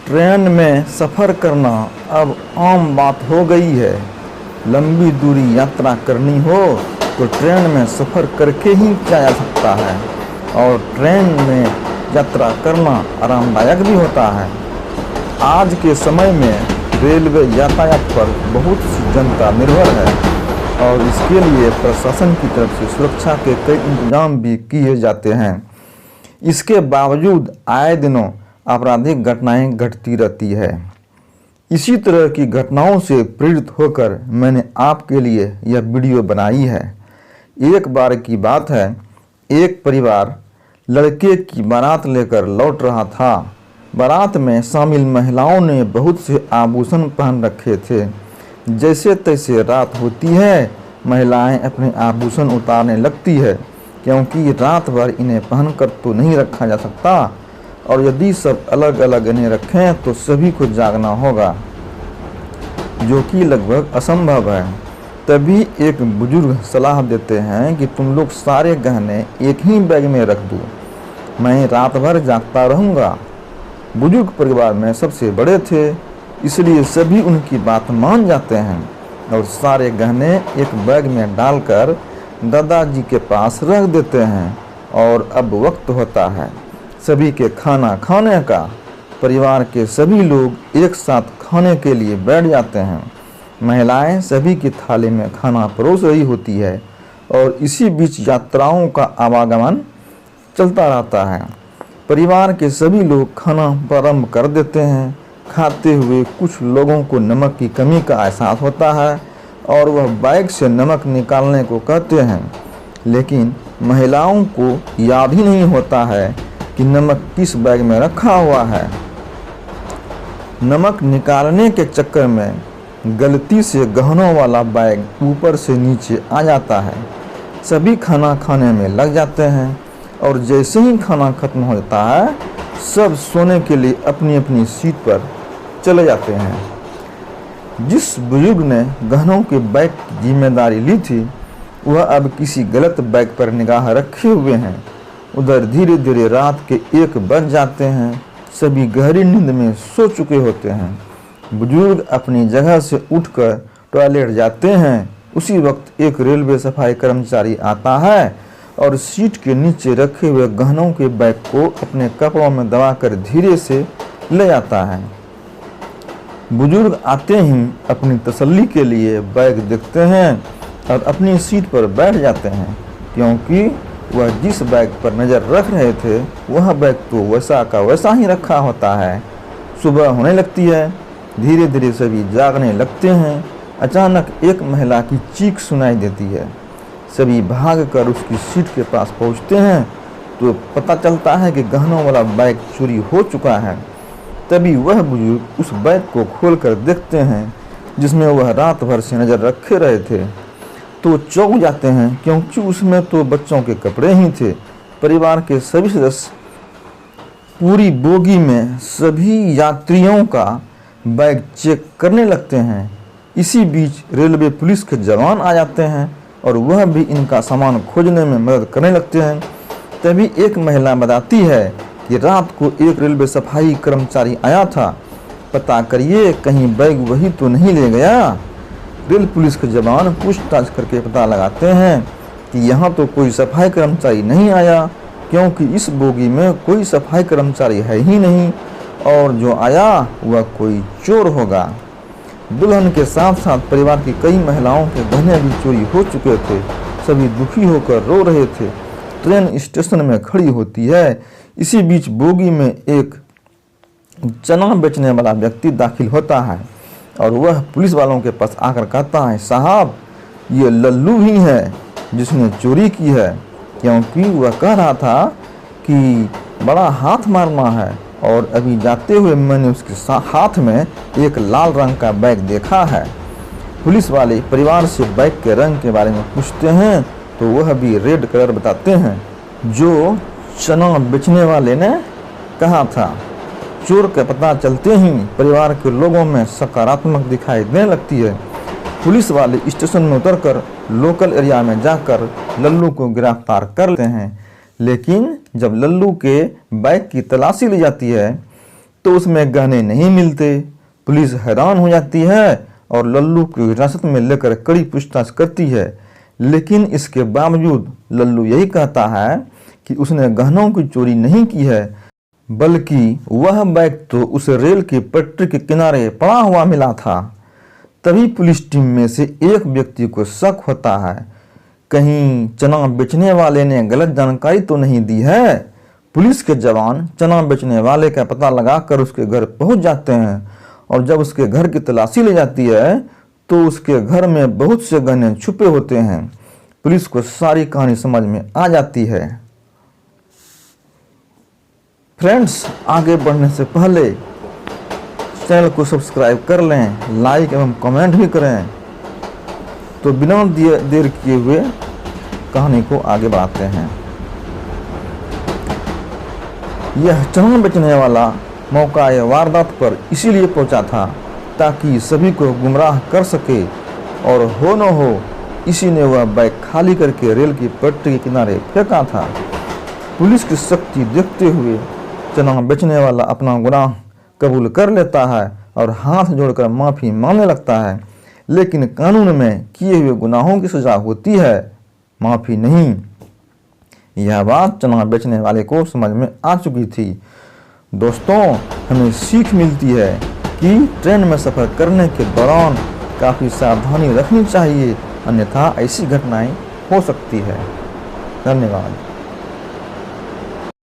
Train में सफ़र करना अब आम बात हो गई है। लंबी दूरी यात्रा करनी हो तो ट्रेन में सफ़र करके ही किया जा सकता है और ट्रेन में यात्रा करना आरामदायक भी होता है। आज के समय में रेलवे यातायात पर बहुत सी जनता निर्भर है और इसके लिए प्रशासन की तरफ से सुरक्षा के कई इंतजाम भी किए जाते हैं। इसके बावजूद आए दिनों आपराधिक घटनाएं घटती रहती है। इसी तरह की घटनाओं से प्रेरित होकर मैंने आपके लिए यह वीडियो बनाई है। एक बार की बात है, एक परिवार लड़के की बारात लेकर लौट रहा था। बारात में शामिल महिलाओं ने बहुत से आभूषण पहन रखे थे। जैसे तैसे रात होती है, महिलाएं अपने आभूषण उतारने लगती है, क्योंकि रात भर इन्हें पहनकर तो नहीं रखा जा सकता और यदि सब अलग अलग इन्हें रखें तो सभी को जागना होगा, जो कि लगभग असंभव है। तभी एक बुजुर्ग सलाह देते हैं कि तुम लोग सारे गहने एक ही बैग में रख दो, मैं रात भर जागता रहूँगा। बुजुर्ग परिवार में सबसे बड़े थे, इसलिए सभी उनकी बात मान जाते हैं और सारे गहने एक बैग में डालकर दादाजी के पास रख देते हैं। और अब वक्त होता है सभी के खाना खाने का। परिवार के सभी लोग एक साथ खाने के लिए बैठ जाते हैं। महिलाएं सभी की थाली में खाना परोस रही होती है और इसी बीच यात्राओं का आवागमन चलता रहता है। परिवार के सभी लोग खाना प्रारंभ कर देते हैं। खाते हुए कुछ लोगों को नमक की कमी का एहसास होता है और वह बैग से नमक निकालने को कहते हैं, लेकिन महिलाओं को याद ही नहीं होता है कि नमक किस बैग में रखा हुआ है। नमक निकालने के चक्कर में गलती से गहनों वाला बैग ऊपर से नीचे आ जाता है। सभी खाना खाने में लग जाते हैं और जैसे ही खाना खत्म हो जाता है, सब सोने के लिए अपनी अपनी सीट पर चले जाते हैं। जिस बुजुर्ग ने गहनों के बैग की जिम्मेदारी ली थी, वह अब किसी गलत बैग पर निगाह रखे हुए हैं। उधर धीरे धीरे रात के 1 बज जाते हैं। सभी गहरी नींद में सो चुके होते हैं। बुजुर्ग अपनी जगह से उठकर टॉयलेट जाते हैं। उसी वक्त एक रेलवे सफाई कर्मचारी आता है और सीट के नीचे रखे हुए गहनों के बैग को अपने कपड़ों में दबाकर धीरे से ले आता है। बुजुर्ग आते ही अपनी तसल्ली के लिए बैग देखते हैं और अपनी सीट पर बैठ जाते हैं, क्योंकि वह जिस बैग पर नज़र रख रहे थे वह बैग तो वैसा का वैसा ही रखा होता है। सुबह होने लगती है। धीरे धीरे सभी जागने लगते हैं। अचानक एक महिला की चीख सुनाई देती है। सभी भागकर उसकी सीट के पास पहुंचते हैं तो पता चलता है कि गहनों वाला बैग चोरी हो चुका है। तभी वह बुजुर्ग उस बैग को खोलकर देखते हैं जिसमें वह रात भर से नज़र रखे रहे थे, तो चौंक जाते हैं, क्योंकि उसमें तो बच्चों के कपड़े ही थे। परिवार के सभी सदस्य पूरी बोगी में सभी यात्रियों का बैग चेक करने लगते हैं। इसी बीच रेलवे पुलिस के जवान आ जाते हैं और वह भी इनका सामान खोजने में मदद करने लगते हैं। तभी एक महिला बताती है कि रात को एक रेलवे सफाई कर्मचारी आया था, पता करिए कहीं बैग वही तो नहीं ले गया। रेल पुलिस के जवान पूछताछ करके पता लगाते हैं कि यहाँ तो कोई सफाई कर्मचारी नहीं आया, क्योंकि इस बोगी में कोई सफाई कर्मचारी है ही नहीं और जो आया वह कोई चोर होगा। दुल्हन के साथ साथ परिवार की कई महिलाओं के गहने भी चोरी हो चुके थे। सभी दुखी होकर रो रहे थे। ट्रेन स्टेशन में खड़ी होती है। इसी बीच बोगी में एक चना बेचने वाला व्यक्ति दाखिल होता है और वह पुलिस वालों के पास आकर कहता है, साहब ये लल्लू ही है जिसने चोरी की है, क्योंकि वह कह रहा था कि बड़ा हाथ मारना है और अभी जाते हुए मैंने उसके हाथ में एक लाल रंग का बैग देखा है। पुलिस वाले परिवार से बैग के रंग के बारे में पूछते हैं तो वह भी रेड कलर बताते हैं, जो चना बेचने वाले ने कहा था। चोर का पता चलते ही परिवार के लोगों में सकारात्मक दिखाई देने लगती है। पुलिस वाले स्टेशन में उतरकर लोकल एरिया में जाकर लल्लू को गिरफ्तार कर लेते हैं। लेकिन जब लल्लू के बैग की तलाशी ली जाती है तो उसमें गहने नहीं मिलते। पुलिस हैरान हो जाती है और लल्लू को हिरासत में लेकर कड़ी पूछताछ करती है, लेकिन इसके बावजूद लल्लू यही कहता है कि उसने गहनों की चोरी नहीं की है, बल्कि वह बैग तो उसे रेल की पटरी के किनारे पड़ा हुआ मिला था। तभी पुलिस टीम में से एक व्यक्ति को शक होता है, कहीं चना बेचने वाले ने गलत जानकारी तो नहीं दी है। पुलिस के जवान चना बेचने वाले का पता लगाकर उसके घर पहुंच जाते हैं और जब उसके घर की तलाशी ली जाती है तो उसके घर में बहुत से गहने छुपे होते हैं। पुलिस को सारी कहानी समझ में आ जाती है। फ्रेंड्स, आगे बढ़ने से पहले चैनल को सब्सक्राइब कर लें, लाइक एवं कमेंट भी करें। तो बिना देर किए हुए कहानी को आगे बढ़ाते हैं। यह चना बेचने वाला मौका या वारदात पर इसीलिए पहुंचा था ताकि सभी को गुमराह कर सके, और हो न हो इसी ने वह बैग खाली करके रेल की पटरी के किनारे फेंका था। पुलिस की शक्ति देखते हुए चना बेचने वाला अपना गुनाह कबूल कर लेता है और हाथ जोड़कर माफ़ी मांगने लगता है, लेकिन कानून में किए हुए गुनाहों की सज़ा होती है, माफ़ी नहीं। यह बात चना बेचने वाले को समझ में आ चुकी थी। दोस्तों, हमें सीख मिलती है कि ट्रेन में सफ़र करने के दौरान काफ़ी सावधानी रखनी चाहिए, अन्यथा ऐसी घटनाएं हो सकती है। धन्यवाद।